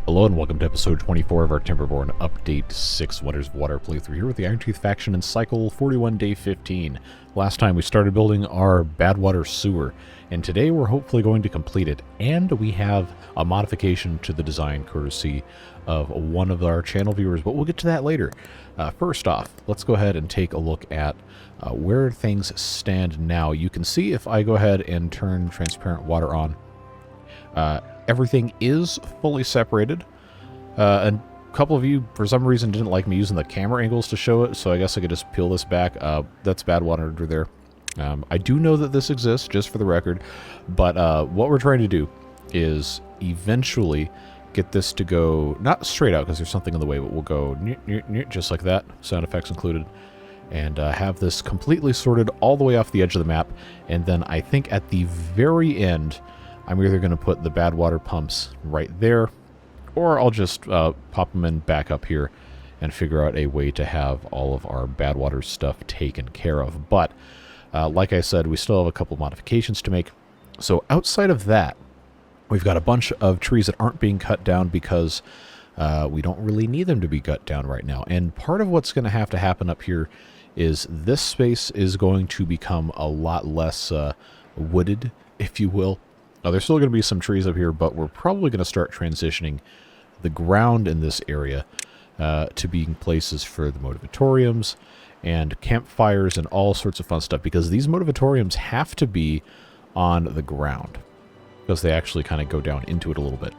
Hello and welcome to episode 24 of our Timberborn Update 6 Wonders of Water playthrough here with the Iron Teeth faction in cycle 41 day 15. Last time we started building our Badwater sewer, and today we're hopefully going to complete it, and we have a modification to the design courtesy of one of our channel viewers, but we'll get to that later. First off, let's go ahead and take a look at where things stand now. You can see if I go ahead and turn transparent water on, everything is fully separated. And a couple of you, for some reason, didn't like me using the camera angles to show it, so I guess I could just peel this back. That's Badwater under there. I do know that this exists, just for the record, but what we're trying to do is eventually get this to go, not straight out because there's something in the way, but we'll go just like that, sound effects included, and have this completely sorted all the way off the edge of the map. And then I think at the very end, I'm either going to put the Badwater pumps right there, or I'll just pop them in back up here and figure out a way to have all of our Badwater stuff taken care of. But like I said, we still have a couple modifications to make. So outside of that, we've got a bunch of trees that aren't being cut down because we don't really need them to be cut down right now. And part of what's going to happen up here is this space is going to become a lot less wooded, if you will. Now, there's still going to be some trees up here, but we're probably going to start transitioning the ground in this area to being places for the motivatoriums and campfires and all sorts of fun stuff, because these motivatoriums have to be on the ground because they actually kind of go down into it a little bit.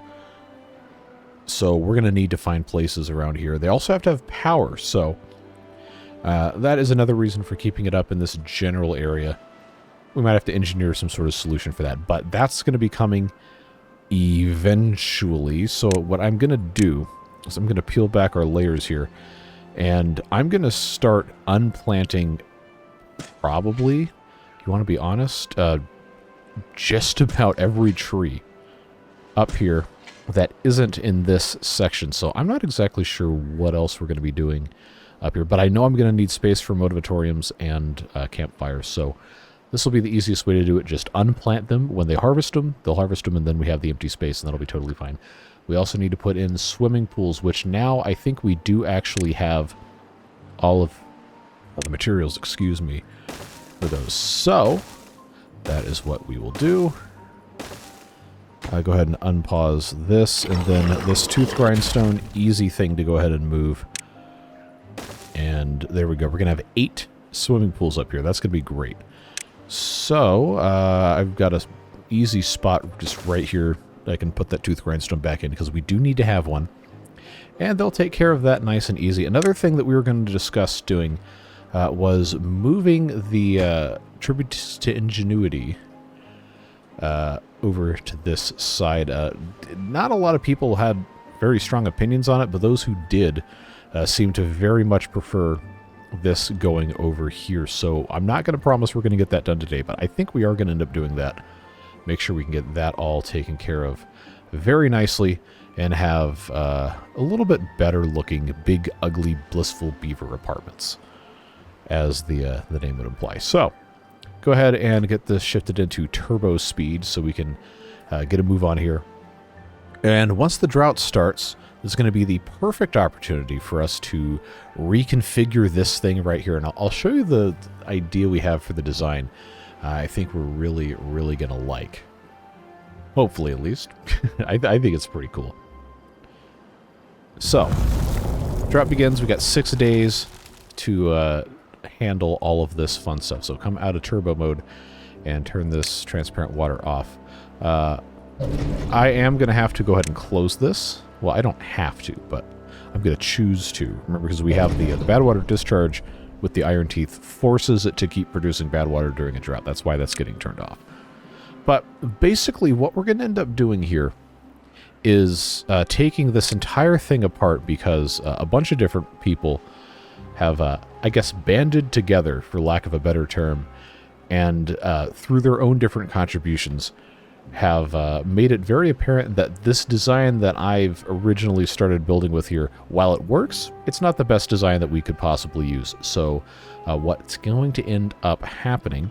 So we're going to need to find places around here. They also have to have power, so that is another reason for keeping it up in this general area. We might have to engineer some sort of solution for that, but that's going to be coming eventually. So what I'm going to do is I'm going to peel back our layers here, and I'm going to start unplanting probably, you want to be honest, just about every tree up here that isn't in this section. So I'm not exactly sure what else we're going to be doing up here, but I know I'm going to need space for motivatoriums and campfires. So this will be the easiest way to do it. Just unplant them. When they harvest them, they'll harvest them, and then we have the empty space, and that'll be totally fine. We also need to put in swimming pools, which now I think we do actually have all of the materials, excuse me, for those. So that is what we will do. Go ahead and unpause this, and then this tooth grindstone, easy thing to go ahead and move. And there we go. We're going to have 8 swimming pools up here. That's going to be great. So, I've got an easy spot just right here. I can put that tooth grindstone back in because we do need to have one. And they'll take care of that nice and easy. Another thing that we were going to discuss doing was moving the tributes to ingenuity over to this side. Not a lot of people had very strong opinions on it, but those who did seem to very much prefer this going over here. So I'm not going to promise we're going to get that done today, but I think we are going to end up doing that. Make sure we can get that all taken care of very nicely and have a little bit better looking big ugly blissful beaver apartments, as the name would imply. So go ahead and get this shifted into turbo speed so we can get a move on here. And once the drought starts, this is going to be the perfect opportunity for us to reconfigure this thing right here. And I'll show you the idea we have for the design. I think we're really, really going to like. Hopefully, at least. I think it's pretty cool. So, drought begins. We got 6 days to handle all of this fun stuff. So come out of turbo mode and turn this transparent water off. I am going to have to go ahead and close this. Well, I don't have to, but I'm going to choose to. Remember, because we have the Badwater discharge with the Iron Teeth forces it to keep producing Badwater during a drought. That's why that's getting turned off. But basically what we're going to end up doing here is taking this entire thing apart because a bunch of different people have, I guess, banded together, for lack of a better term, and through their own different contributions have made it very apparent that this design that I've originally started building with here, while it works, it's not the best design that we could possibly use. So what's going to end up happening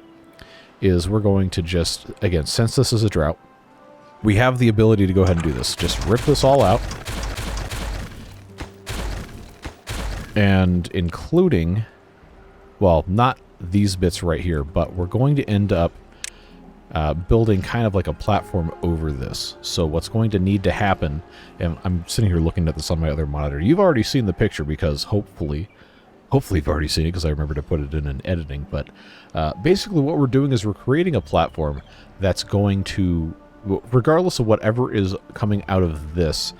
is we're going to just, again, since this is a drought, we have the ability to go ahead and do this. Just rip this all out, And including, well, not these bits right here, but we're going to end up building kind of like a platform over this. So what's going to need to happen, and I'm sitting here looking at this on my other monitor. You've already seen the picture because hopefully you've already seen it because I remember to put it in editing. But basically what we're doing is we're creating a platform that's going to, regardless of whatever is coming out of this,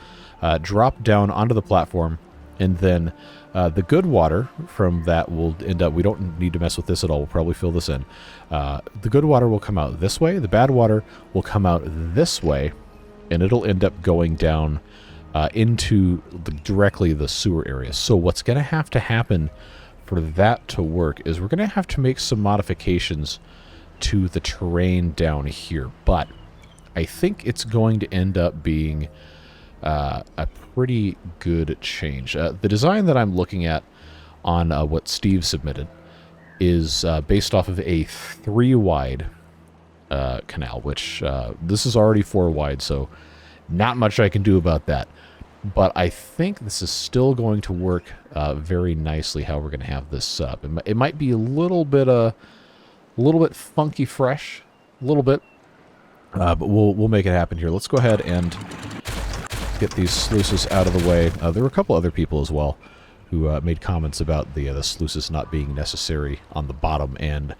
drop down onto the platform, and then the good water from that will end up, we don't need to mess with this at all, we'll probably fill this in. The good water will come out this way, the bad water will come out this way, and it'll end up going down into directly the sewer area. So what's going to happen for that to work is we're going to have to make some modifications to the terrain down here, but I think it's going to end up being a pretty good change. The design that I'm looking at on what Steve submitted is based off of a 3-wide canal, which this is already 4 wide, so not much I can do about that. But I think this is still going to work very nicely how we're going to have this up. It might be a little bit funky fresh, a little bit, but we'll make it happen here. Let's go ahead and get these sluices out of the way. There were a couple other people as well who made comments about the sluices not being necessary on the bottom, and,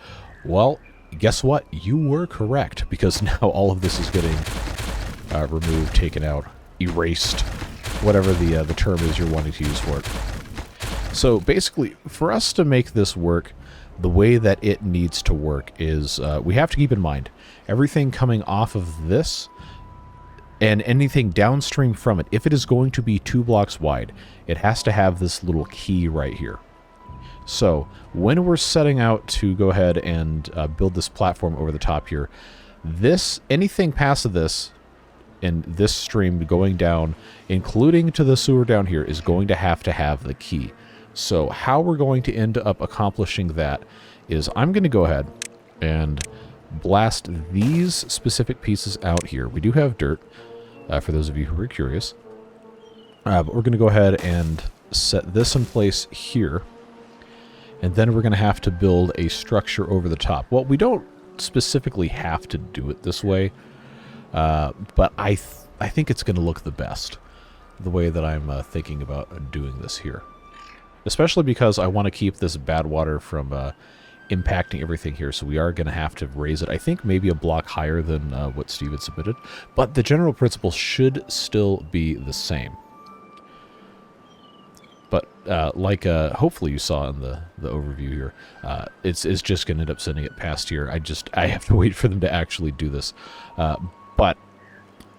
well, guess what? You were correct, because now all of this is getting removed, taken out, erased, whatever the term is you're wanting to use for it. So basically, for us to make this work, the way that it needs to work is we have to keep in mind everything coming off of this and anything downstream from it, if it is going to be 2 blocks wide, it has to have this little key right here. So when we're setting out to go ahead and build this platform over the top here, anything past this and this stream going down, including to the sewer down here, is going to have the key. So how we're going to end up accomplishing that is I'm going to go ahead and blast these specific pieces out here. We do have dirt, for those of you who are curious. But we're going to go ahead and set this in place here. And then we're going to have to build a structure over the top. Well, we don't specifically have to do it this way, but I think it's going to look the best, the way that I'm thinking about doing this here. Especially because I want to keep this bad water from impacting everything here, so we are going to have to raise it, I think, maybe a block higher than what Steve had submitted, but the general principle should still be the same. But like hopefully you saw in the overview here, it's just going to end up sending it past here. I have to wait for them to actually do this. But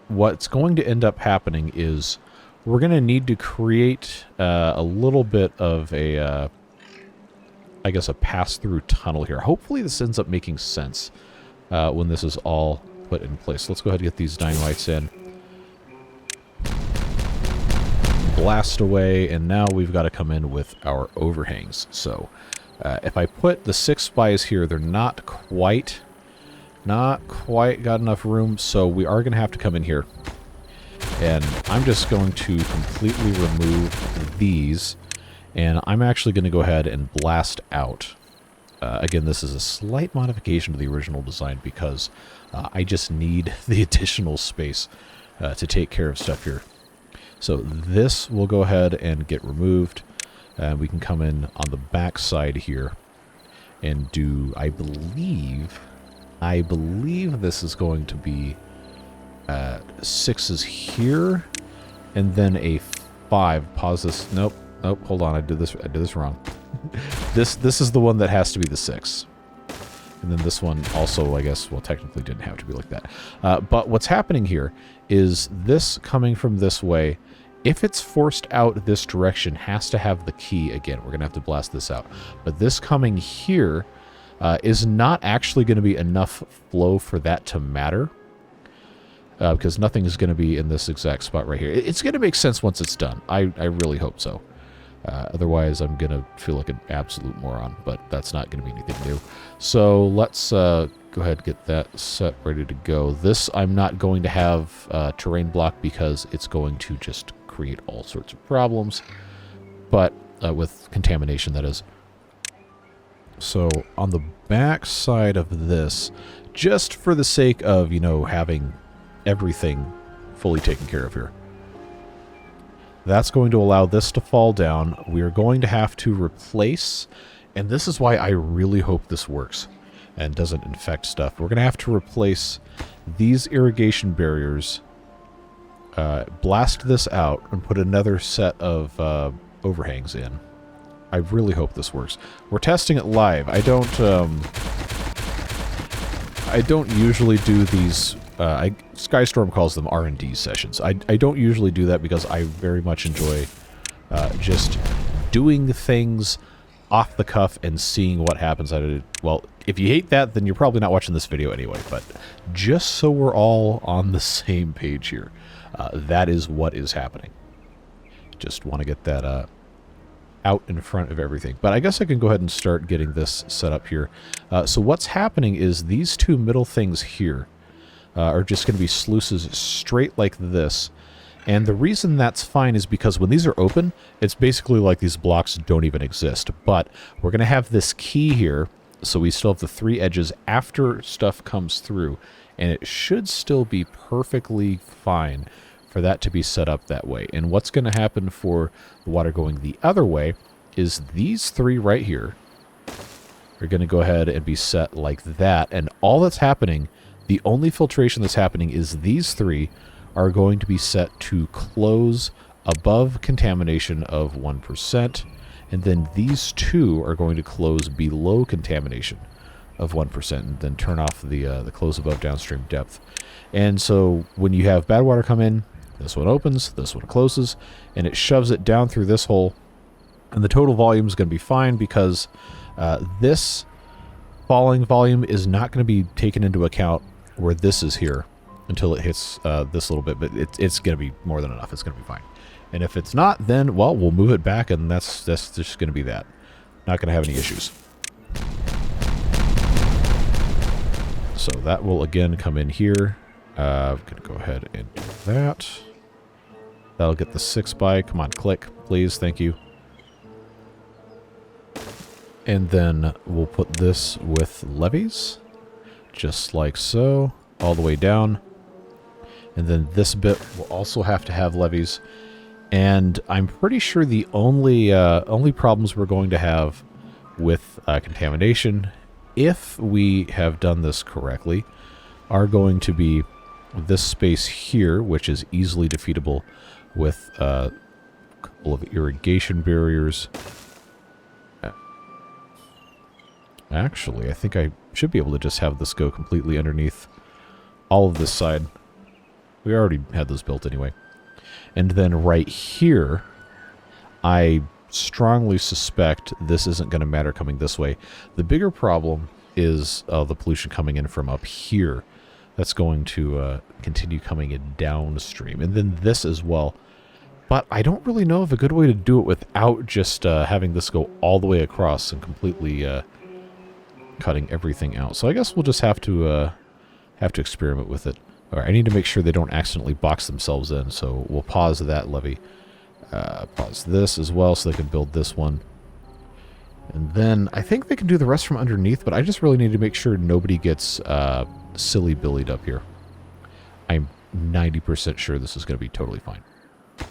what's going to end up happening is we're going to need to create a little bit of a I guess a pass-through tunnel here. Hopefully this ends up making sense when this is all put in place. Let's go ahead and get these dynamites in. Blast away, and now we've got to come in with our overhangs. So if I put the 6 spies here, they're not quite got enough room, so we are going to have to come in here. And I'm just going to completely remove these. And I'm actually going to go ahead and blast out. Again, this is a slight modification to the original design because I just need the additional space to take care of stuff here. So this will go ahead and get removed. And we can come in on the back side here and do, I believe this is going to be 6s here and then a 5. Pause this. Nope. Oh, hold on, I did this wrong. This is the one that has to be the 6. And then this one also, I guess, well, technically didn't have to be like that. But what's happening here is this coming from this way, if it's forced out this direction, has to have the key again. We're going to have to blast this out. But this coming here is not actually going to be enough flow for that to matter. Because nothing is going to be in this exact spot right here. It's going to make sense once it's done. I really hope so. Otherwise, I'm going to feel like an absolute moron, but that's not going to be anything new. So let's go ahead and get that set ready to go. This I'm not going to have terrain block because it's going to just create all sorts of problems. But with contamination, that is. So on the back side of this, just for the sake of, you know, having everything fully taken care of here, that's going to allow this to fall down. We are going to have to replace, and this is why I really hope this works and doesn't infect stuff. We're going to have to replace these irrigation barriers, blast this out, and put another set of overhangs in. I really hope this works. We're testing it live. I don't usually do these. Skystorm calls them R&D sessions. I don't usually do that because I very much enjoy just doing things off the cuff and seeing what happens. Well, if you hate that, then you're probably not watching this video anyway. But just so we're all on the same page here, that is what is happening. Just want to get that out in front of everything. But I guess I can go ahead and start getting this set up here. So what's happening is these two middle things here are just going to be sluices straight like this. And the reason that's fine is because when these are open, it's basically like these blocks don't even exist. But we're going to have this key here, so we still have the three edges after stuff comes through. And it should still be perfectly fine for that to be set up that way. And what's going to happen for the water going the other way is these three right here are going to go ahead and be set like that. And all that's happening, the only filtration that's happening is these three are going to be set to close above contamination of 1%. And then these two are going to close below contamination of 1%, and then turn off the close above downstream depth. And so when you have bad water come in, this one opens, this one closes, and it shoves it down through this hole. And the total volume is going to be fine because this falling volume is not going to be taken into account where this is here until it hits this little bit. But it's going to be more than enough. It's going to be fine. And if it's not, then, well, we'll move it back, and that's just going to be that. Not going to have any issues. So that will again come in here. I'm going to go ahead and do that. That'll get the 6x. Come on, click, please. Thank you. And then we'll put this with levees, just like so, all the way down. And then this bit will also have to have levees. And I'm pretty sure the only problems we're going to have with contamination, if we have done this correctly, are going to be this space here, which is easily defeatable with a couple of irrigation barriers. Actually, I think I should be able to just have this go completely underneath all of this side. We already had those built anyway. And then right here, I strongly suspect this isn't going to matter coming this way. The bigger problem is the pollution coming in from up here. That's going to continue coming in downstream. And then this as well. But I don't really know of a good way to do it without just having this go all the way across and completely cutting everything out. So I guess we'll just have to experiment with it. All right, I need to make sure they don't accidentally box themselves in, so we'll pause that levee. Pause this as well so they can build this one. And then I think they can do the rest from underneath, but I just really need to make sure nobody gets silly-billied up here. I'm 90% sure this is going to be totally fine. All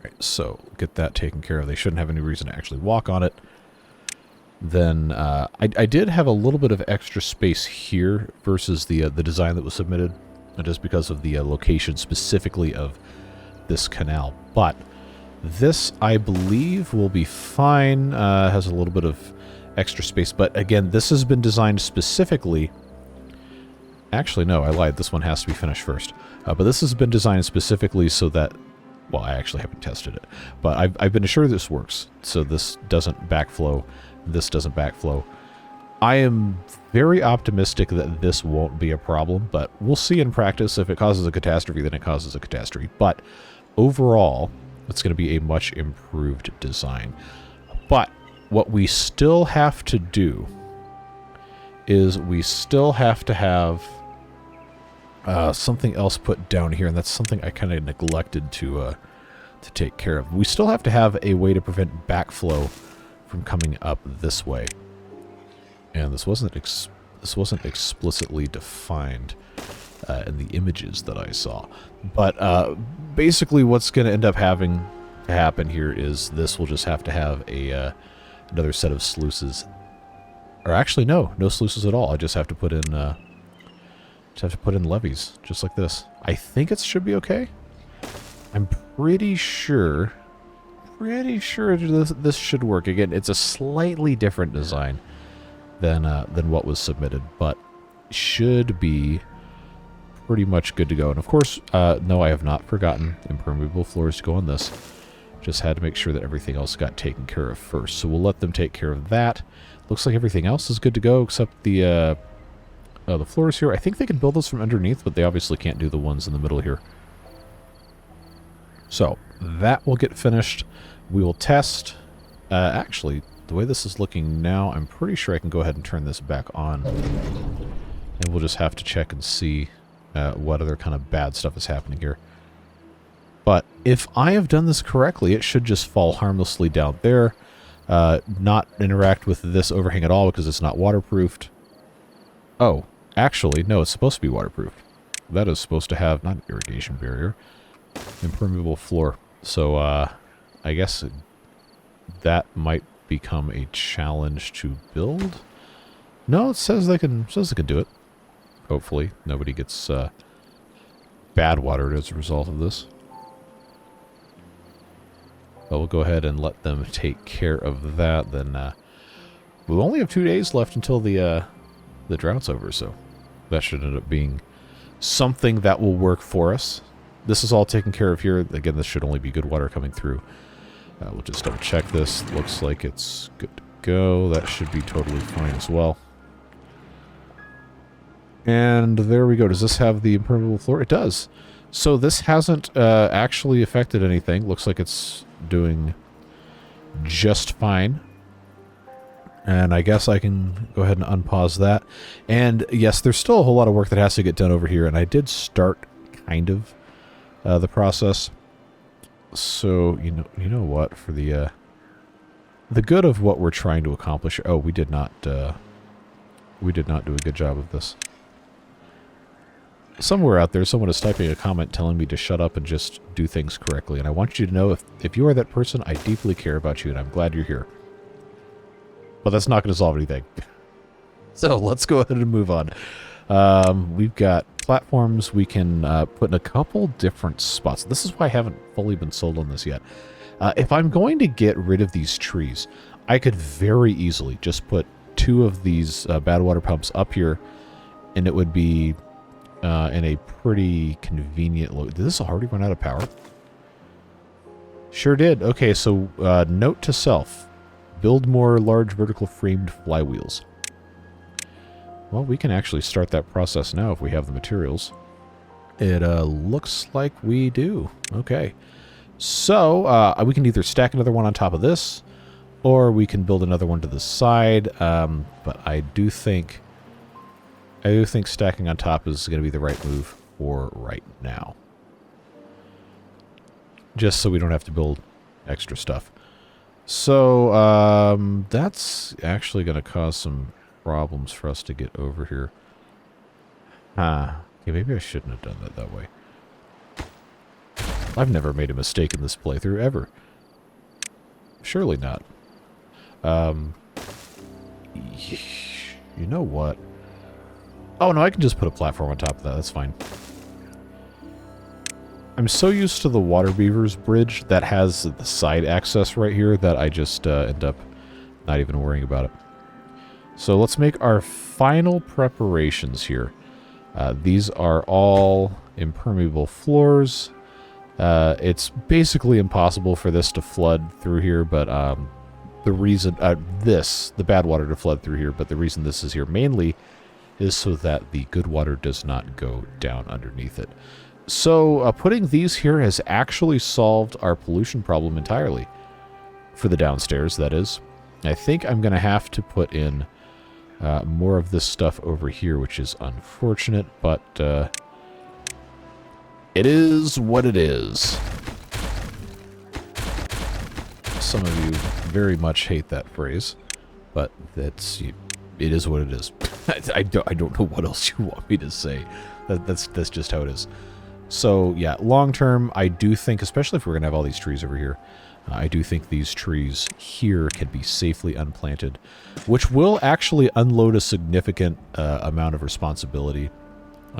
right, so get that taken care of. They shouldn't have any reason to actually walk on it. Then I did have a little bit of extra space here versus the design that was submitted, just because of the location specifically of this canal. But this, I believe, will be fine. Has a little bit of extra space. But again, this has been designed specifically. Actually, no, I lied. This one has to be finished first. But this has been designed specifically so that, well, I actually haven't tested it. But I've been assured this works. So this doesn't backflow. This doesn't backflow. I am very optimistic that this won't be a problem, but we'll see in practice. If it causes a catastrophe, then it causes a catastrophe. But overall, it's going to be a much improved design. But what we still have to do is we still have to have something else put down here, and that's something I kind of neglected to to take care of. We still have to have a way to prevent backflow from coming up this way. And this wasn't explicitly defined in the images that I saw. But basically what's going to end up having to happen here is this will just have to have a another set of sluices. Or actually, no sluices at all. I just have to put in levees, just like this. I think it should be okay. I'm pretty sure this should work. Again, it's a slightly different design than what was submitted, but should be pretty much good to go. And of course, no, I have not forgotten impermeable floors to go on this. Just had to make sure that everything else got taken care of first. So we'll let them take care of that. Looks like everything else is good to go except the floors here. I think they can build those from underneath, but they obviously can't do the ones in the middle here. So that will get finished. We will test. Actually, the way this is looking now, I'm pretty sure I can go ahead and turn this back on. And we'll just have to check and see what other kind of bad stuff is happening here. But if I have done this correctly, it should just fall harmlessly down there. Not interact with this overhang at all because it's not waterproofed. Oh, actually, no, it's supposed to be waterproof. That is supposed to have, not an irrigation barrier, impermeable floor. So, I guess that might become a challenge to build. No, it says they can do it. Hopefully, nobody gets bad watered as a result of this. But we'll go ahead and let them take care of that. Then we'll only have 2 days left until the drought's over, so that should end up being something that will work for us. This is all taken care of here. Again, this should only be good water coming through. We'll just double check this. Looks like it's good to go. That should be totally fine as well. And there we go. Does this have the impermeable floor? It does. So this hasn't actually affected anything. Looks like it's doing just fine. And I guess I can go ahead and unpause that. And yes, there's still a whole lot of work that has to get done over here. And I did start kind of the process. So you know what, for the good of what we're trying to accomplish. Oh, we did not do a good job of this. Somewhere out there, someone is typing a comment telling me to shut up and just do things correctly. And I want you to know, if you are that person, I deeply care about you, and I'm glad you're here. But that's not going to solve anything. So let's go ahead and move on. We've got platforms we can put in a couple different spots. This is why I haven't fully been sold on this yet. If I'm going to get rid of these trees, I could very easily just put 2 of these Badwater pumps up here, and it would be in a pretty convenient look. Did this already run out of power? Sure did. Okay, so note to self. Build more large vertical framed flywheels. Well, we can actually start that process now if we have the materials. It looks like we do. Okay. So, we can either stack another one on top of this, or we can build another one to the side. But I do think stacking on top is going to be the right move for right now. Just so we don't have to build extra stuff. So, that's actually going to cause some problems for us to get over here. Okay, maybe I shouldn't have done that way. I've never made a mistake in this playthrough, ever. Surely not. You know what? Oh, no, I can just put a platform on top of that. That's fine. I'm so used to the water beavers bridge that has the side access right here that I just end up not even worrying about it. So let's make our final preparations here. These are all impermeable floors. It's basically impossible for this to flood through here, but the reason the bad water to flood through here, but the reason this is here mainly is so that the good water does not go down underneath it. So putting these here has actually solved our pollution problem entirely. For the downstairs, that is. I think I'm going to have to put in more of this stuff over here, which is unfortunate, but it is what it is. some of you very much hate that phrase, but it is what it is. I don't know what else you want me to say. That's just how it is. So yeah, long term, I do think, especially if we're gonna have all these trees over here, I do think these trees here can be safely unplanted, which will actually unload a significant amount of responsibility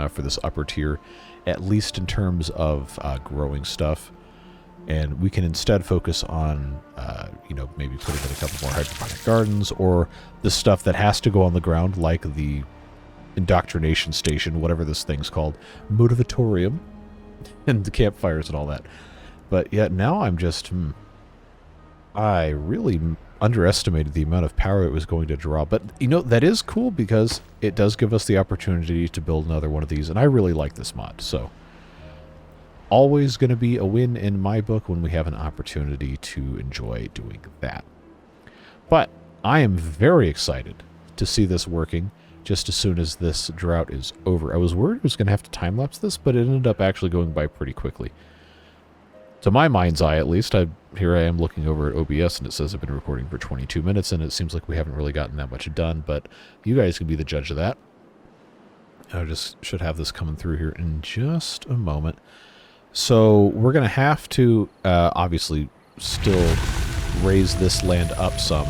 for this upper tier, at least in terms of growing stuff. And we can instead focus on, you know, maybe putting in a couple more hydroponic gardens, or the stuff that has to go on the ground, like the indoctrination station, whatever this thing's called, motivatorium, and the campfires and all that. But yet now I'm just, I really underestimated the amount of power it was going to draw. But, you know, that is cool because it does give us the opportunity to build another one of these, and I really like this mod, so always going to be a win in my book when we have an opportunity to enjoy doing that. But I am very excited to see this working just as soon as this drought is over. I was worried I was going to have to time-lapse this, but it ended up actually going by pretty quickly. To my mind's eye, at least. Here I am looking over at OBS, and it says I've been recording for 22 minutes, and it seems like we haven't really gotten that much done, but you guys can be the judge of that. I just should have this coming through here in just a moment. So we're going to have to, obviously, still raise this land up some.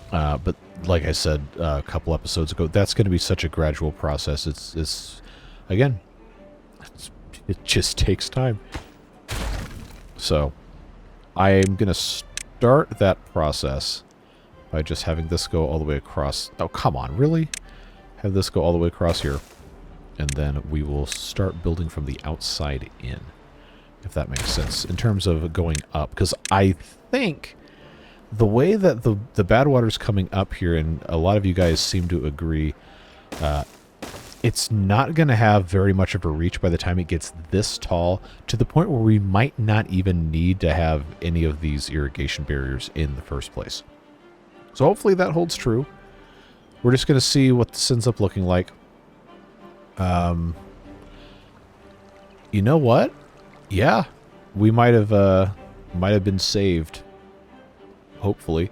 But like I said a couple episodes ago, that's going to be such a gradual process. It just takes time. So I am going to start that process by just having this go all the way across. Oh, come on, really? Have this go all the way across here. And then we will start building from the outside in, if that makes sense, in terms of going up. Because I think the way that the Badwater's coming up here, and a lot of you guys seem to agree, it's not going to have very much of a reach by the time it gets this tall, to the point where we might not even need to have any of these irrigation barriers in the first place. So hopefully that holds true. We're just going to see what this ends up looking like. You know what? Yeah, we might have been saved. Hopefully.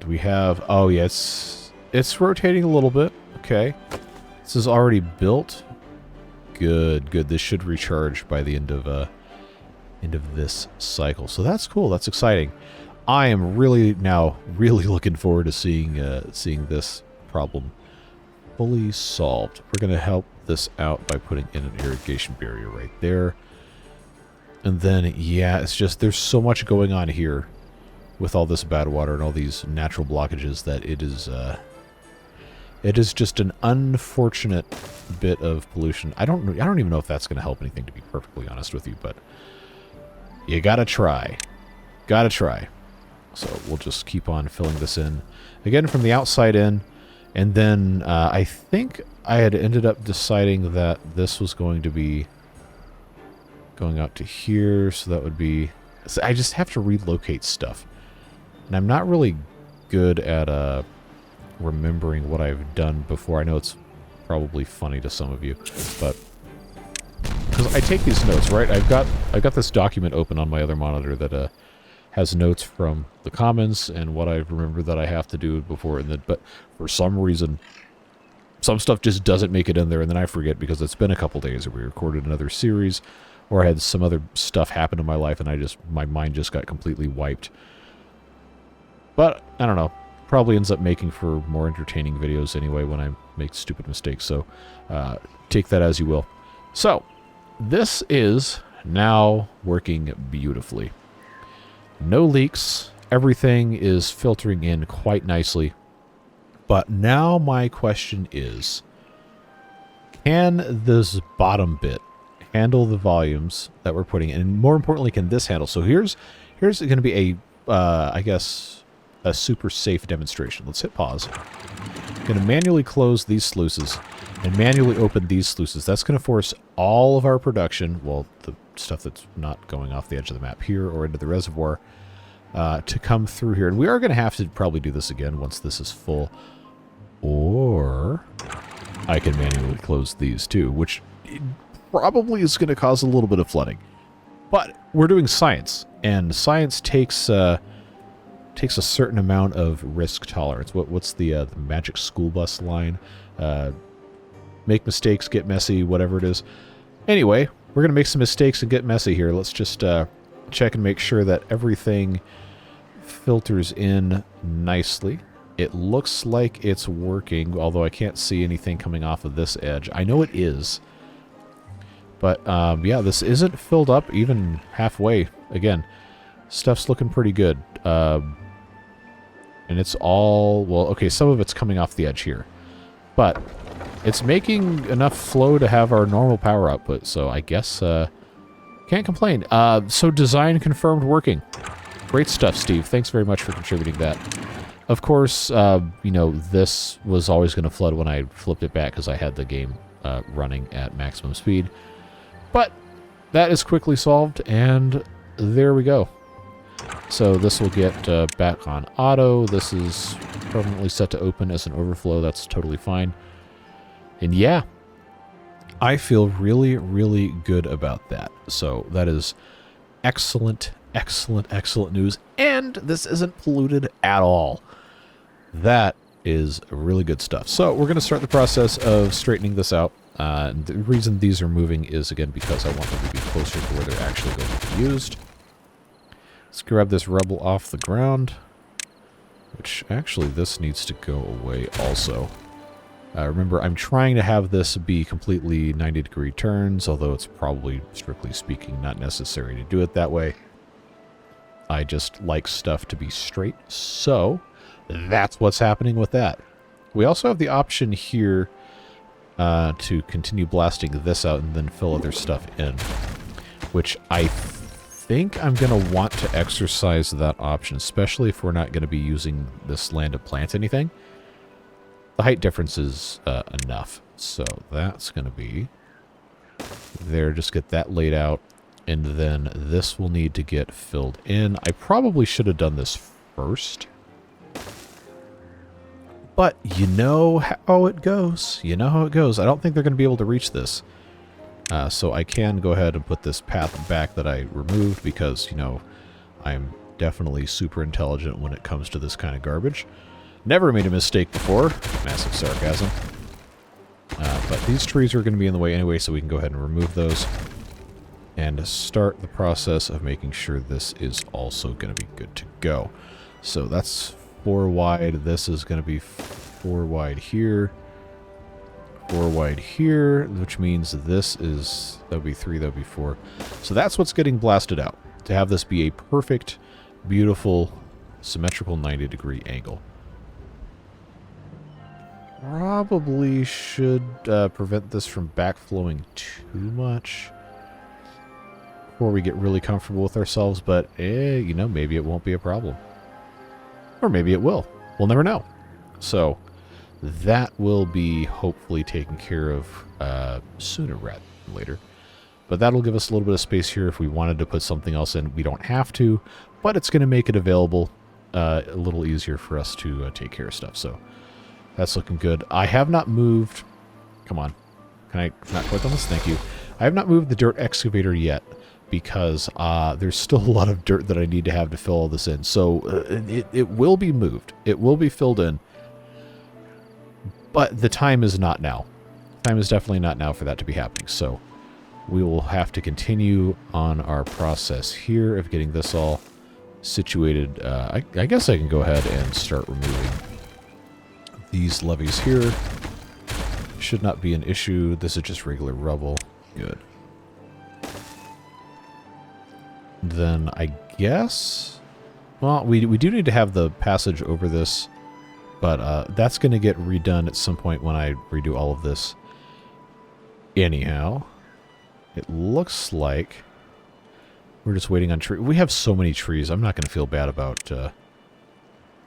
Do we have? Oh, yeah, it's rotating a little bit. Okay, this is already built. Good. This should recharge by the end of this cycle. So that's cool. That's exciting. I am really looking forward to seeing this problem fully solved. We're going to help this out by putting in an irrigation barrier right there. And then, yeah, it's just, there's so much going on here with all this bad water and all these natural blockages that it is just an unfortunate bit of pollution. I don't even know if that's going to help anything, to be perfectly honest with you, but you gotta try. Gotta try. So we'll just keep on filling this in. Again, from the outside in. And then I think I had ended up deciding that this was going to be going out to here. So that would be... So I just have to relocate stuff. And I'm not really good at remembering what I've done before. I know it's probably funny to some of you, but... Because I take these notes, right? I've got this document open on my other monitor that has notes from the commons and what I remember that I have to do before, and then, but for some reason, some stuff just doesn't make it in there, and then I forget because it's been a couple days, or we recorded another series, or I had some other stuff happen in my life, and my mind just got completely wiped. But I don't know. Probably ends up making for more entertaining videos anyway when I make stupid mistakes. So take that as you will. So this is now working beautifully. No leaks. Everything is filtering in quite nicely. But now my question is, can this bottom bit handle the volumes that we're putting in? And more importantly, can this handle? So here's going to be I guess, a super safe demonstration. Let's hit pause. I'm going to manually close these sluices and manually open these sluices. That's going to force all of our production, well, the stuff that's not going off the edge of the map here or into the reservoir, to come through here. And we are going to have to probably do this again once this is full. Or I can manually close these too, which probably is going to cause a little bit of flooding. But we're doing science. And science takes a certain amount of risk tolerance. What's the magic school bus line? Make mistakes, get messy, whatever it is. Anyway, we're going to make some mistakes and get messy here. Let's just check and make sure that everything filters in nicely. It looks like it's working, although I can't see anything coming off of this edge. I know it is. But, yeah, this isn't filled up even halfway. Again, stuff's looking pretty good. And it's all... Well, okay, some of it's coming off the edge here. But it's making enough flow to have our normal power output, so I guess... can't complain. So design confirmed working. Great stuff, Steve. Thanks very much for contributing that. Of course, you know, this was always going to flood when I flipped it back because I had the game running at maximum speed. But that is quickly solved, and there we go. So this will get back on auto. This is permanently set to open as an overflow. That's totally fine. And yeah, I feel really, really good about that. So that is excellent, excellent, excellent news. And this isn't polluted at all. That is really good stuff. So we're going to start the process of straightening this out. The reason these are moving is, again, because I want them to be closer to where they're actually going to be used. Let's grab this rubble off the ground, which actually this needs to go away also. Remember, I'm trying to have this be completely 90-degree turns, although it's probably, strictly speaking, not necessary to do it that way. I just like stuff to be straight, so that's what's happening with that. We also have the option here to continue blasting this out and then fill other stuff in, which I think I'm going to want to exercise that option, especially if we're not going to be using this land to plant anything. The height difference is enough, so that's going to be there. Just get that laid out, and then this will need to get filled in. I probably should have done this first, but you know how it goes. You know how it goes. I don't think they're going to be able to reach this, so I can go ahead and put this path back that I removed because, you know, I'm definitely super intelligent when it comes to this kind of garbage. Never made a mistake before. Massive sarcasm. But these trees are going to be in the way anyway, so we can go ahead and remove those. And start the process of making sure this is also going to be good to go. So that's 4 wide. This is going to be 4 wide here. 4 wide here, which means this is... That would be 3, that would be 4. So that's what's getting blasted out. To have this be a perfect, beautiful, symmetrical 90-degree angle. Probably should prevent this from backflowing too much before we get really comfortable with ourselves, but, you know, maybe it won't be a problem. Or maybe it will. We'll never know. So, that will be hopefully taken care of sooner rather than later. But that'll give us a little bit of space here if we wanted to put something else in. We don't have to, but it's going to make it available a little easier for us to take care of stuff, so... That's looking good. I have not moved... Come on. Can I not click on this? Thank you. I have not moved the dirt excavator yet because there's still a lot of dirt that I need to have to fill all this in. So it will be moved. It will be filled in. But the time is not now. Time is definitely not now for that to be happening. So we will have to continue on our process here of getting this all situated. I guess I can go ahead and start removing these levees here. Should not be an issue. This is just regular rubble. Good. Then I guess... Well, we do need to have the passage over this, but that's going to get redone at some point when I redo all of this. Anyhow, it looks like we're just waiting on trees. We have so many trees. I'm not going to feel bad about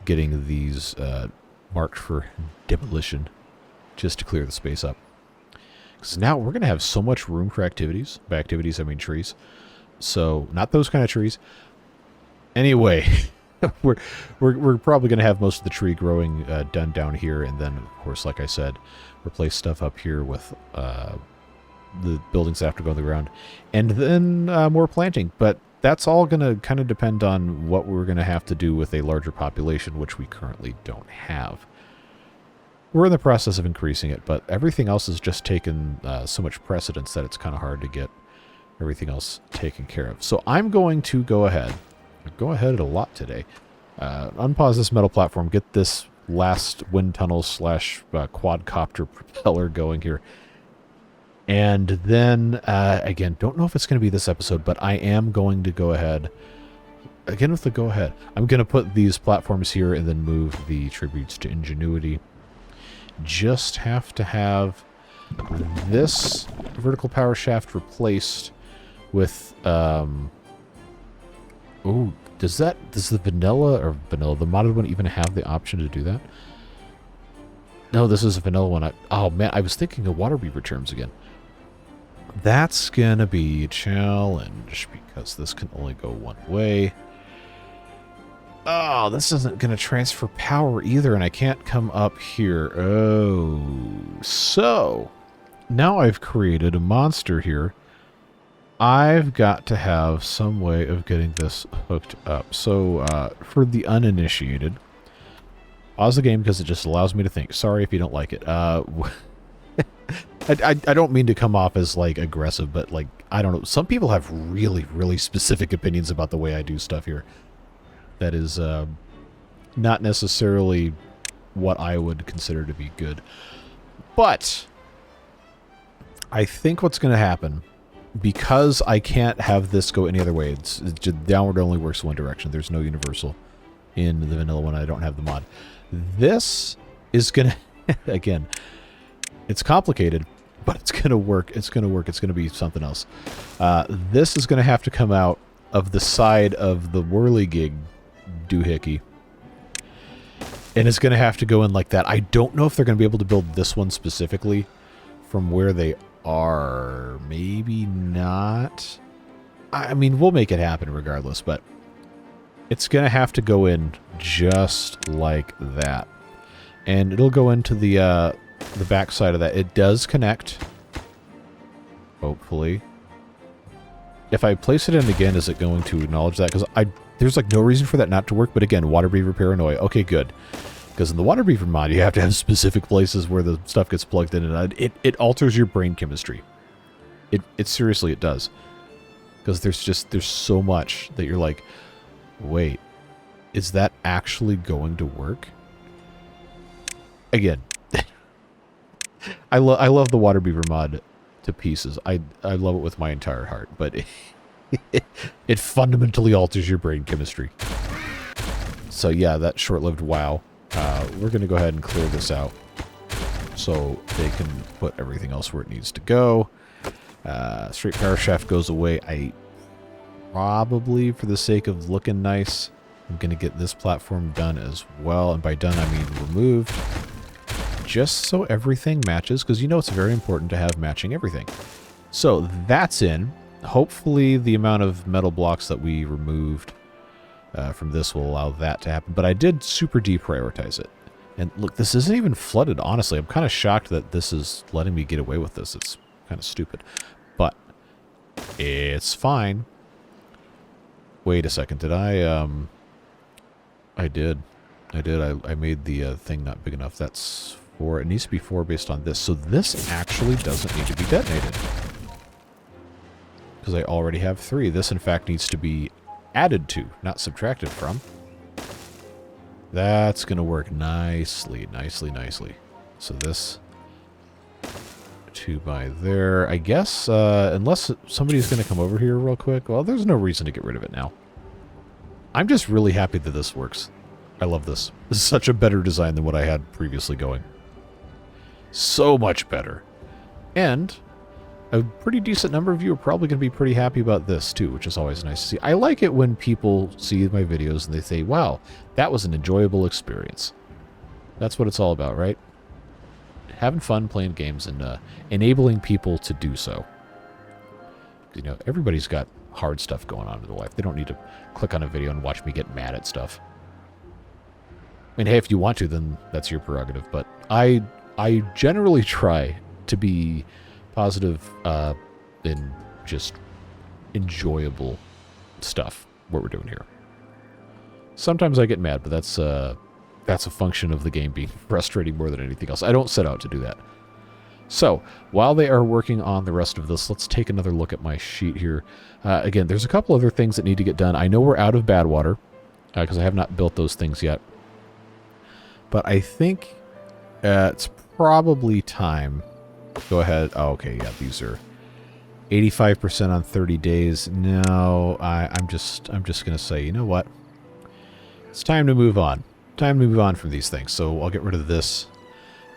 getting these... marked for demolition, just to clear the space up. Because now we're going to have so much room for activities. By activities, I mean trees. So, not those kind of trees. Anyway, we're probably going to have most of the tree growing done down here, and then, of course, like I said, replace stuff up here with the buildings that have to go on the ground. And then more planting. But that's all going to kind of depend on what we're going to have to do with a larger population, which we currently don't have. We're in the process of increasing it, but everything else has just taken so much precedence that it's kind of hard to get everything else taken care of. So I'm going to go ahead a lot today, unpause this metal platform, get this last wind tunnel / quadcopter propeller going here. And then, again, don't know if it's going to be this episode, but I am going to go ahead, again with the go ahead, I'm going to put these platforms here and then move the tributes to Ingenuity. Just have to have this vertical power shaft replaced with, does the vanilla, the modded one even have the option to do that? No, this is a vanilla one. Oh man, I was thinking of water beaver terms again. That's gonna be a challenge because this can only go one way. Oh, this isn't gonna transfer power either, and I can't come up here. Oh, so now I've created a monster here. I've got to have some way of getting this hooked up. So for the uninitiated, pause the game because it just allows me to think. Sorry if you don't like it. I don't mean to come off as, like, aggressive, but, like, I don't know. Some people have really, really specific opinions about the way I do stuff here. That is not necessarily what I would consider to be good. But I think what's going to happen, because I can't have this go any other way, it's just downward only works one direction. There's no universal in the vanilla one. I don't have the mod. This is going to, again, it's complicated, but it's going to work. It's going to work. It's going to be something else. This is going to have to come out of the side of the whirligig doohickey. And it's going to have to go in like that. I don't know if they're going to be able to build this one specifically from where they are. Maybe not. I mean, we'll make it happen regardless, but it's going to have to go in just like that. And it'll go into the back side of that. It does connect. Hopefully. If I place it in again, is it going to acknowledge that? Because there's like no reason for that not to work. But again, water beaver paranoia. Okay, good. Because in the water beaver mod, you have to have specific places where the stuff gets plugged in, and it alters your brain chemistry. It seriously, it does. Because there's so much that you're like, wait, is that actually going to work? Again, I love the water beaver mod to pieces. I love it with my entire heart, but it fundamentally alters your brain chemistry. So yeah, that short-lived wow. We're going to go ahead and clear this out so they can put everything else where it needs to go. Straight power shaft goes away. I probably, for the sake of looking nice, I'm going to get this platform done as well. And by done, I mean removed. Just so everything matches, because you know it's very important to have matching everything. So that's in. Hopefully the amount of metal blocks that we removed from this will allow that to happen. But I did super deprioritize it. And look, this isn't even flooded, honestly. I'm kind of shocked that this is letting me get away with this. It's kind of stupid. But it's fine. Wait a second. Did I did. I made the thing not big enough. That's 4. It needs to be 4 based on this. So this actually doesn't need to be detonated. Because I already have 3. This, in fact, needs to be added to, not subtracted from. That's going to work nicely. So this 2 by there. I guess, unless somebody's going to come over here real quick, well, there's no reason to get rid of it now. I'm just really happy that this works. I love this. This is such a better design than what I had previously going. So much better. And a pretty decent number of you are probably going to be pretty happy about this too, which is always nice to see. I like it when people see my videos and they say, wow, that was an enjoyable experience. That's what it's all about, right? Having fun playing games and enabling people to do so. You know, everybody's got hard stuff going on in their life. They don't need to click on a video and watch me get mad at stuff. I mean, hey, if you want to, then that's your prerogative. But I generally try to be positive and just enjoyable stuff, what we're doing here. Sometimes I get mad, but that's a function of the game being frustrating more than anything else. I don't set out to do that. So, while they are working on the rest of this, let's take another look at my sheet here. Again, there's a couple other things that need to get done. I know we're out of Badwater, because I have not built those things yet. But I think it's probably time. Go ahead. Oh, okay, yeah, these are 85% on 30 days. No, I'm just going to say, you know what? It's time to move on. Time to move on from these things. So I'll get rid of this,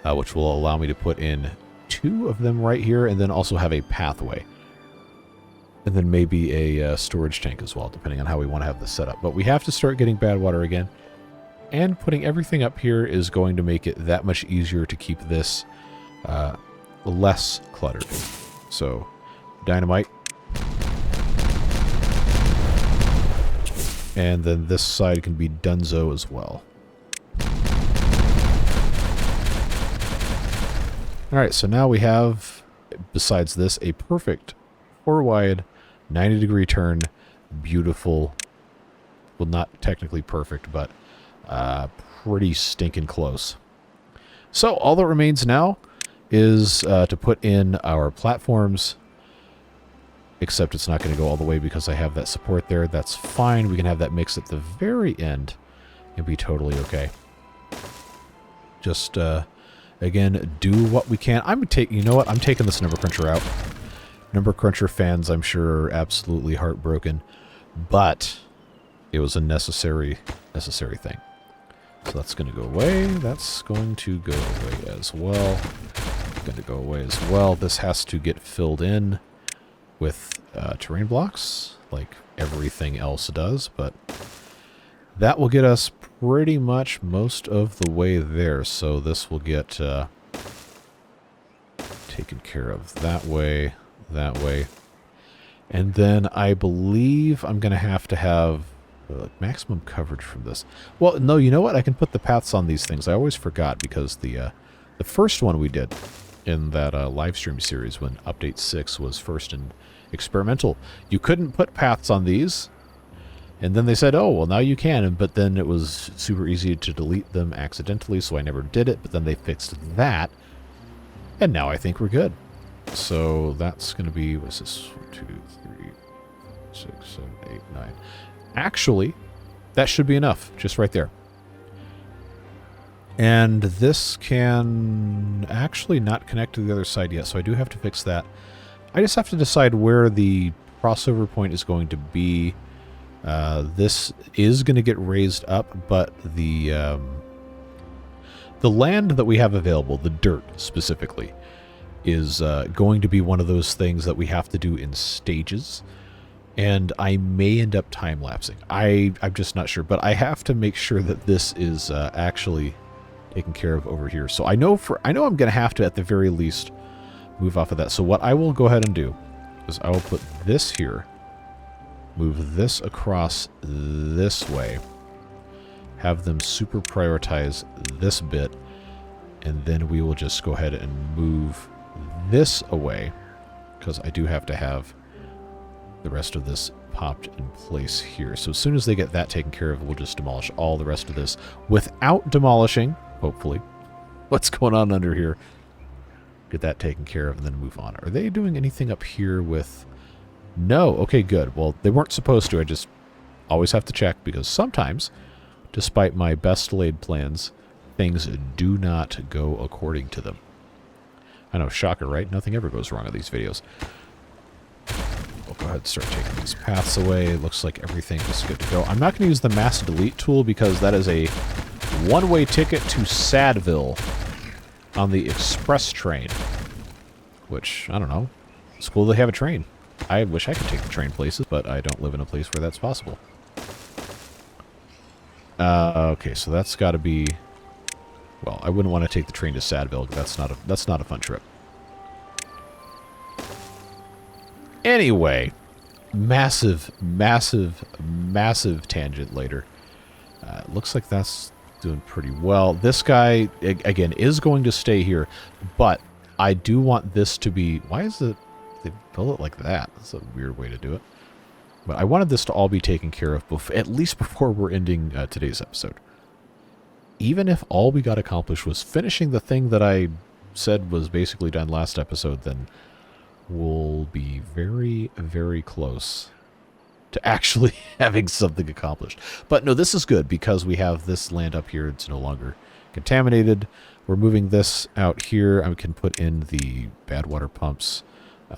which will allow me to put in 2 of them right here, and then also have a pathway. And then maybe a storage tank as well, depending on how we want to have this set up. But we have to start getting Badwater again. And putting everything up here is going to make it that much easier to keep this less cluttered. So, dynamite. And then this side can be Dunzo as well. Alright, so now we have, besides this, a perfect 4-wide, 90-degree turn, beautiful, well, not technically perfect, but pretty stinking close. So all that remains now is to put in our platforms, except it's not going to go all the way because I have that support there. That's fine. We can have that mix at the very end and be totally okay. Just, again, do what we can. You know what? I'm taking this number cruncher out. Number cruncher fans, I'm sure, are absolutely heartbroken, but it was a necessary thing. So that's going to go away. That's going to go away as well. Going to go away as well. This has to get filled in with terrain blocks, like everything else does, but that will get us pretty much most of the way there. So this will get taken care of that way, and then I believe I'm going to have maximum coverage from this. Well, no, you know what? I can put the paths on these things. I always forgot because the first one we did in that live stream series when Update 6 was first in experimental, you couldn't put paths on these. And then they said, oh, well, now you can. But then it was super easy to delete them accidentally, so I never did it. But then they fixed that. And now I think we're good. So that's going to be, what's this? 1, 2, 3, 6, 7, 8, 9. Actually, that should be enough, just right there. And this can actually not connect to the other side yet, so I do have to fix that. I just have to decide where the crossover point is going to be. This is going to get raised up, but the land that we have available, the dirt specifically, is going to be one of those things that we have to do in stages. And I may end up time-lapsing. I'm just not sure. But I have to make sure that this is actually taken care of over here. So I know I'm going to have to, at the very least, move off of that. So what I will go ahead and do is I will put this here, move this across this way, have them super prioritize this bit, and then we will just go ahead and move this away, because I do have to have the rest of this popped in place here. So as soon as they get that taken care of, we'll just demolish all the rest of this without demolishing, hopefully, what's going on under here. Get that taken care of and then move on. Are they doing anything up here with... No. Okay, good. Well, they weren't supposed to. I just always have to check, because sometimes, despite my best laid plans, things do not go according to them. I know, shocker, right? Nothing ever goes wrong in these videos. We'll go ahead and start taking these paths away. It looks like everything is good to go. I'm not going to use the mass delete tool because that is a one-way ticket to Sadville on the express train. Which, I don't know. It's cool they have a train. I wish I could take the train places, but I don't live in a place where that's possible. Okay, so that's got to be... Well, I wouldn't want to take the train to Sadville. That's not a fun trip. Anyway, massive tangent later. Looks like that's doing pretty well. This guy, again, is going to stay here, but I do want this to be... Why is it... They built it like that? That's a weird way to do it. But I wanted this to all be taken care of, at least before we're ending today's episode. Even if all we got accomplished was finishing the thing that I said was basically done last episode, then we'll be very, very close to actually having something accomplished. But no, this is good because we have this land up here. It's no longer contaminated. We're moving this out here. I can put in the Badwater pumps.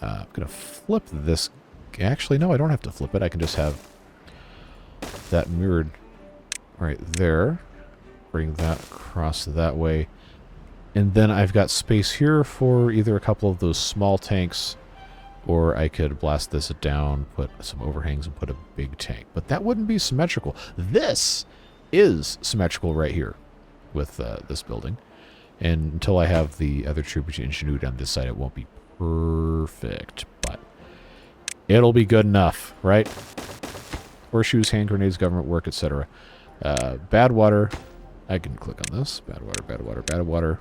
I'm going to flip this. Actually, no, I don't have to flip it. I can just have that mirrored right there. Bring that across that way. And then I've got space here for either a couple of those small tanks, or I could blast this down, put some overhangs, and put a big tank. But that wouldn't be symmetrical. This is symmetrical right here with this building. And until I have the other troopers ingenuity on this side, it won't be perfect. But it'll be good enough, right? Horseshoes, hand grenades, government work, etc. Badwater. I can click on this. Badwater, Badwater, Badwater.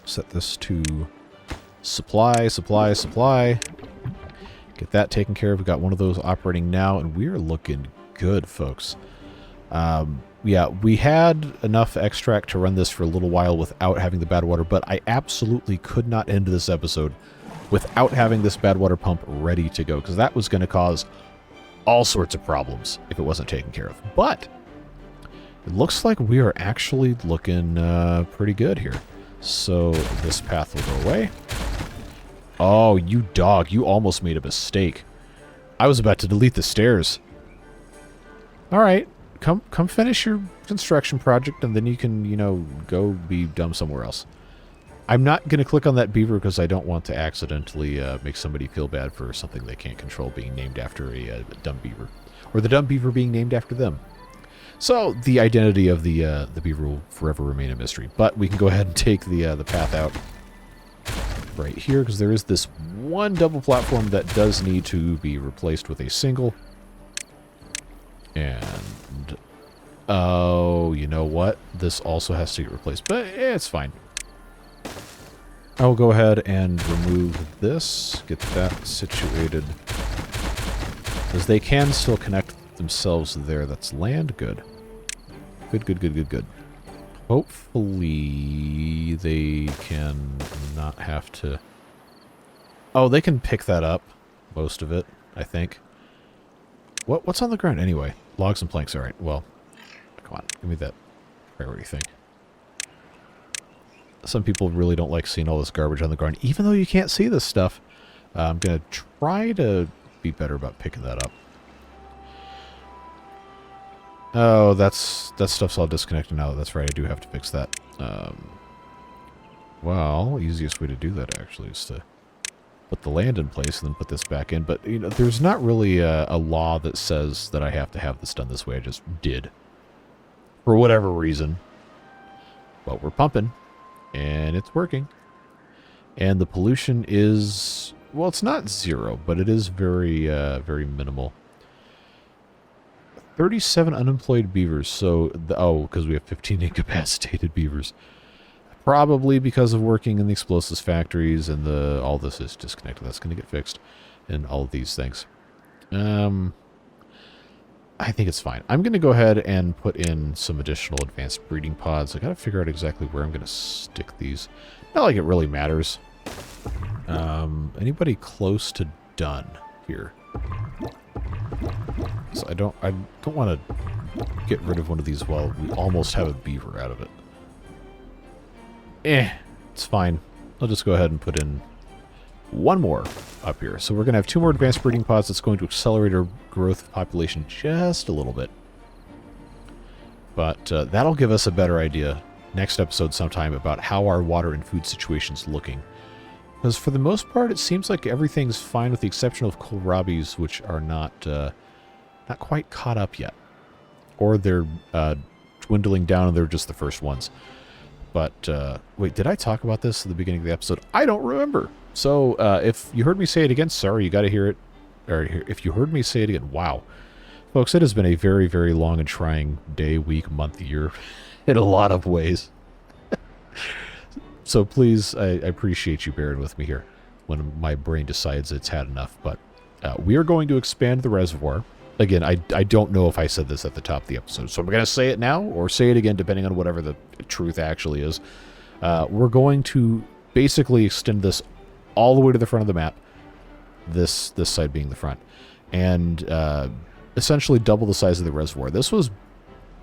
Set this to supply, supply, supply. Get that taken care of. We've got one of those operating now, and we're looking good, folks. Yeah, we had enough extract to run this for a little while without having the Badwater, but I absolutely could not end this episode without having this Badwater pump ready to go, because that was going to cause all sorts of problems if it wasn't taken care of. But it looks like we are actually looking pretty good here. So this path will go away. Oh, you dog. You almost made a mistake. I was about to delete the stairs. All right. Come finish your construction project, and then you can, you know, go be dumb somewhere else. I'm not going to click on that beaver because I don't want to accidentally make somebody feel bad for something they can't control being named after a dumb beaver. Or the dumb beaver being named after them. So the identity of the beaver will forever remain a mystery. But we can go ahead and take the path out right here, because there is this one double platform that does need to be replaced with a single. And oh, you know what? This also has to get replaced, but it's fine. I'll go ahead and remove this, get that situated, because they can still connect themselves there. That's land. Good. Good, good, good, good, good. Hopefully they can not have to... Oh, they can pick that up. Most of it, I think. What's on the ground anyway? Logs and planks. All right, well, come on. Give me that priority thing. Some people really don't like seeing all this garbage on the ground, even though you can't see this stuff. I'm going to try to be better about picking that up. Oh, that stuff's all disconnected now. That's right, I do have to fix that. Well, easiest way to do that, actually, is to put the land in place and then put this back in. But, you know, there's not really a law that says that I have to have this done this way. I just did. For whatever reason. But we're pumping. And it's working. And the pollution is... Well, it's not zero, but it is very, very minimal. 37 unemployed beavers, so... because we have 15 incapacitated beavers. Probably because of working in the explosives factories and all this is disconnected. That's going to get fixed. And all of these things. I think it's fine. I'm going to go ahead and put in some additional advanced breeding pods. I got to figure out exactly where I'm going to stick these. Not like it really matters. Anybody close to done here? So I don't want to get rid of one of these while we almost have a beaver out of it. It's fine. I'll just go ahead and put in one more up here. So we're going to have 2 more advanced breeding pods. That's going to accelerate our growth of population just a little bit. But that'll give us a better idea next episode sometime about how our water and food situation's looking. Because for the most part, it seems like everything's fine with the exception of kohlrabies, which are not quite caught up yet. Or they're dwindling down and they're just the first ones. But, wait, did I talk about this at the beginning of the episode? I don't remember. So, if you heard me say it again, sorry, you got to hear it. Or if you heard me say it again, wow. Folks, it has been a very, very long and trying day, week, month, year in a lot of ways. So please, I appreciate you bearing with me here when my brain decides it's had enough. But We are going to expand the reservoir. Again, I don't know if I said this at the top of the episode, so I'm going to say it now or say it again, depending on whatever the truth actually is. We're going to basically extend this all the way to the front of the map, this side being the front, and essentially double the size of the reservoir. This was,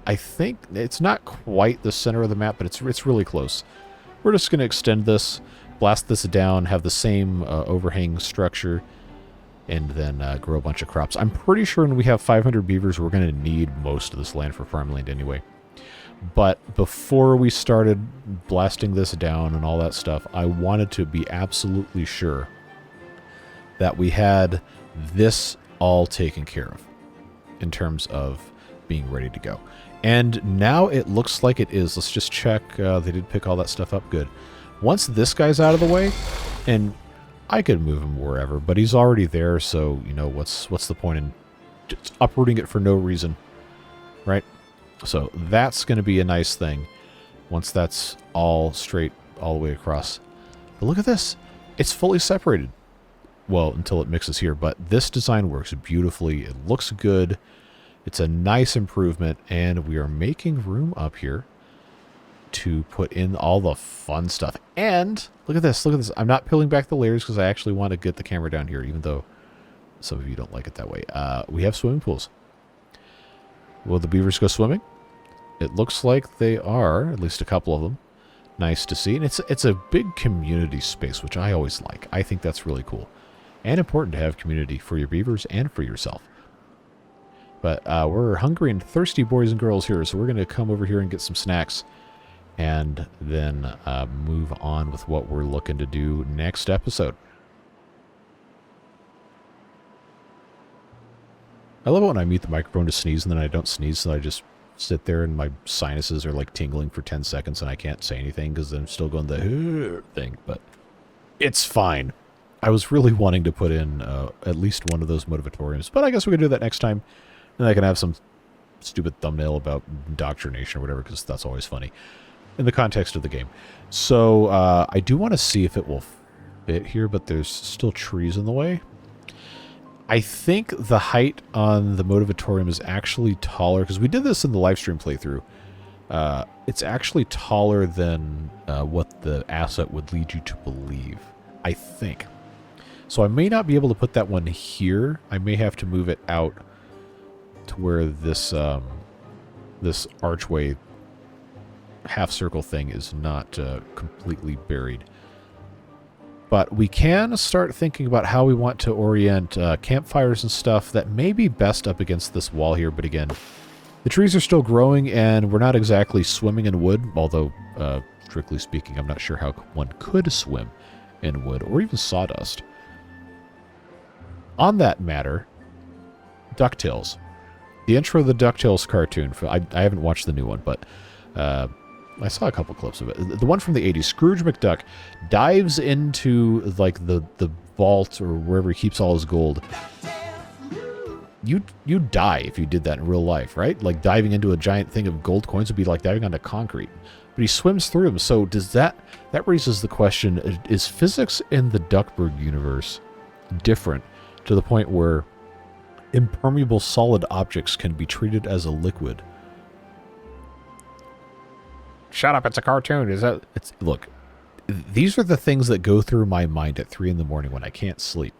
I think, it's not quite the center of the map, but it's really close. We're just going to extend this, blast this down, have the same overhang structure, and then grow a bunch of crops. I'm pretty sure when we have 500 beavers, we're going to need most of this land for farmland anyway. But before we started blasting this down and all that stuff, I wanted to be absolutely sure that we had this all taken care of in terms of being ready to go. And now it looks like it is. Let's just check. They did pick all that stuff up. Good. Once this guy's out of the way, and I could move him wherever, but he's already there, so, you know, what's the point in just uprooting it for no reason, right? So that's going to be a nice thing once that's all straight all the way across. But look at this. It's fully separated. Well, until it mixes here, but this design works beautifully. It looks good. It's a nice improvement, and we are making room up here to put in all the fun stuff. And look at this. Look at this. I'm not peeling back the layers because I actually want to get the camera down here, even though some of you don't like it that way. We have swimming pools. Will the beavers go swimming? It looks like they are, at least a couple of them. Nice to see. And it's a big community space, which I always like. I think that's really cool. And important to have community for your beavers and for yourself. But we're hungry and thirsty boys and girls here, so we're going to come over here and get some snacks. And then move on with what we're looking to do next episode. I love it when I mute the microphone to sneeze and then I don't sneeze, so I just sit there and my sinuses are like tingling for 10 seconds and I can't say anything because I'm still going the thing, but it's fine. I was really wanting to put in at least one of those motivatoriums, but I guess we can do that next time. And I can have some stupid thumbnail about indoctrination or whatever, because that's always funny in the context of the game. So I do want to see if it will fit here, but there's still trees in the way. I think the height on the motivatorium is actually taller, because we did this in the live stream playthrough. It's actually taller than what the asset would lead you to believe, I think. So I may not be able to put that one here. I may have to move it out to where this this archway half circle thing is not completely buried. But we can start thinking about how we want to orient campfires and stuff that may be best up against this wall here. But again, the trees are still growing and we're not exactly swimming in wood, although strictly speaking, I'm not sure how one could swim in wood or even sawdust. On that matter, DuckTales. The intro of the DuckTales cartoon, I haven't watched the new one, but I saw a couple clips of it. The one from the 80s, Scrooge McDuck dives into like the vault or wherever he keeps all his gold. You'd die if you did that in real life, right? Like diving into a giant thing of gold coins would be like diving onto concrete. But he swims through them. So does that raises the question, is physics in the Duckburg universe different to the point where impermeable solid objects can be treated as a liquid? Shut up, it's a cartoon. Look, these are the things that go through my mind at 3 in the morning when I can't sleep.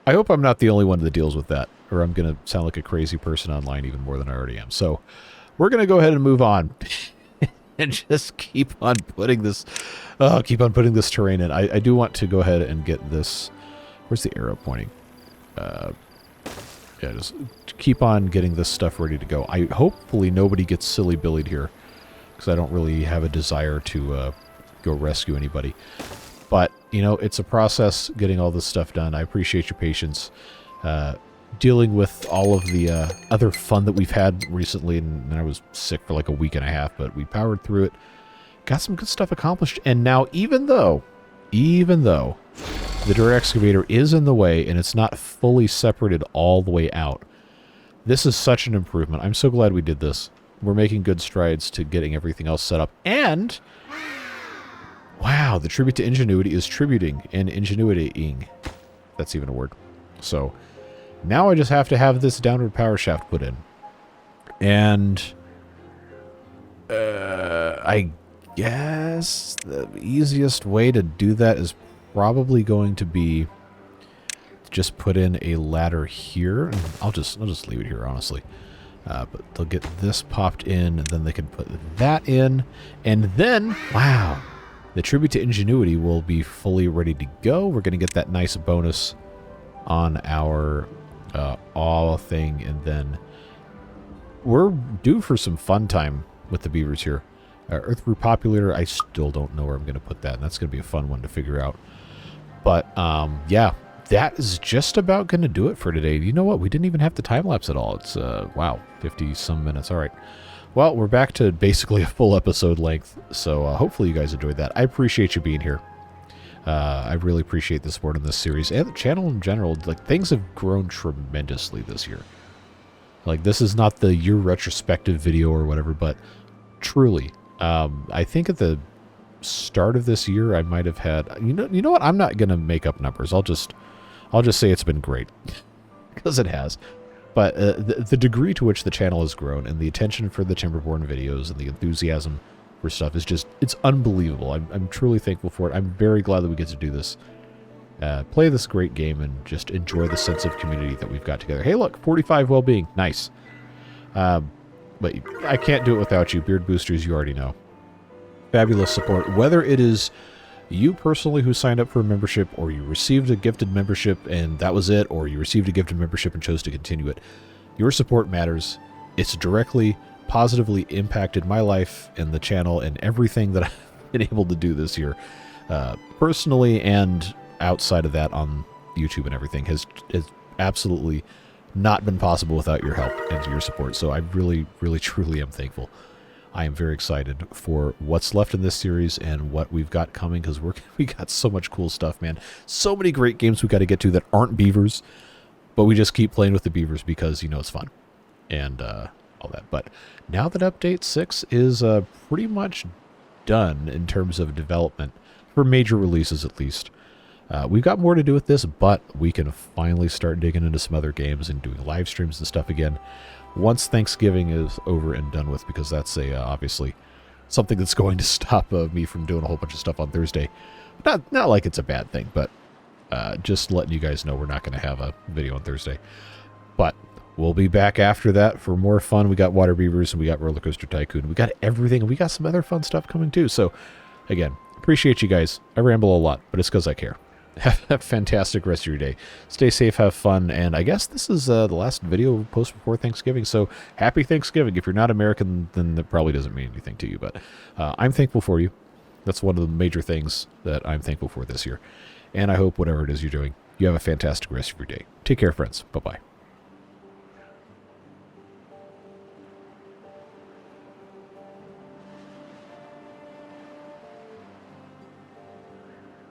I hope I'm not the only one that deals with that, or I'm going to sound like a crazy person online even more than I already am. So we're going to go ahead and move on and just keep on putting this terrain in. I do want to go ahead and get this. Where's the arrow pointing? Yeah, just keep on getting this stuff ready to go. Hopefully nobody gets silly-billied here, because I don't really have a desire to go rescue anybody. But, you know, it's a process getting all this stuff done. I appreciate your patience. Dealing with all of the other fun that we've had recently, and I was sick for like a week and a half, but we powered through it. Got some good stuff accomplished, and now even though the dirt excavator is in the way and it's not fully separated all the way out, this is such an improvement. I'm so glad we did this. We're making good strides to getting everything else set up. And, wow, the tribute to ingenuity is tributing and ingenuitying. that's even a word. So now I just have to have this downward power shaft put in. And I guess the easiest way to do that is probably going to be to just put in a ladder here. And I'll just leave it here, honestly. But they'll get this popped in, and then they can put that in. And then, wow, the Tribute to Ingenuity will be fully ready to go. We're going to get that nice bonus on our awe thing, and then we're due for some fun time with the beavers here. Earth Repopulator, I still don't know where I'm going to put that, and that's going to be a fun one to figure out. But, yeah, that is just about going to do it for today. You know what? We didn't even have to time-lapse at all. It's, wow, 50-some minutes. All right. Well, we're back to basically a full episode length, so hopefully you guys enjoyed that. I appreciate you being here. I really appreciate the support in this series, and the channel in general. Like, things have grown tremendously this year. Like, this is not the year retrospective video or whatever, but truly, I think at the start of this year, I might have had, you know what? I'm not going to make up numbers. I'll just say it's been great, because it has. But the degree to which the channel has grown, and the attention for the Timberborn videos, and the enthusiasm for stuff is just, it's unbelievable. I'm truly thankful for it. I'm very glad that we get to do this. Play this great game and just enjoy the sense of community that we've got together. Hey, look, 45 well-being. Nice. But I can't do it without you. Beard Boosters, you already know. Fabulous support. Whether it is you personally who signed up for a membership, or you received a gifted membership and that was it, or you received a gifted membership and chose to continue it, your support matters. It's directly, positively impacted my life and the channel and everything that I've been able to do this year. Personally and outside of that on YouTube and everything has absolutely not been possible without your help and your support. So I really, really, truly am thankful. I am very excited for what's left in this series and what we've got coming, because we got so much cool stuff, man. So many great games we got to get to that aren't beavers, but we just keep playing with the beavers because, you know, it's fun and all that. But now that Update 6 is pretty much done in terms of development, for major releases at least, we've got more to do with this, but we can finally start digging into some other games and doing live streams and stuff again once Thanksgiving is over and done with, because that's obviously something that's going to stop me from doing a whole bunch of stuff on Thursday. Not like it's a bad thing, but just letting you guys know we're not going to have a video on Thursday. But we'll be back after that for more fun. We got Water Beavers, and we got Roller Coaster Tycoon. We got everything, and we got some other fun stuff coming too. So, again, appreciate you guys. I ramble a lot, but it's because I care. Have a fantastic rest of your day. Stay safe, have fun, and I guess this is the last video post before Thanksgiving, so happy Thanksgiving. If you're not American, then that probably doesn't mean anything to you, but I'm thankful for you. That's one of the major things that I'm thankful for this year, and I hope whatever it is you're doing, you have a fantastic rest of your day. Take care, friends. Bye-bye.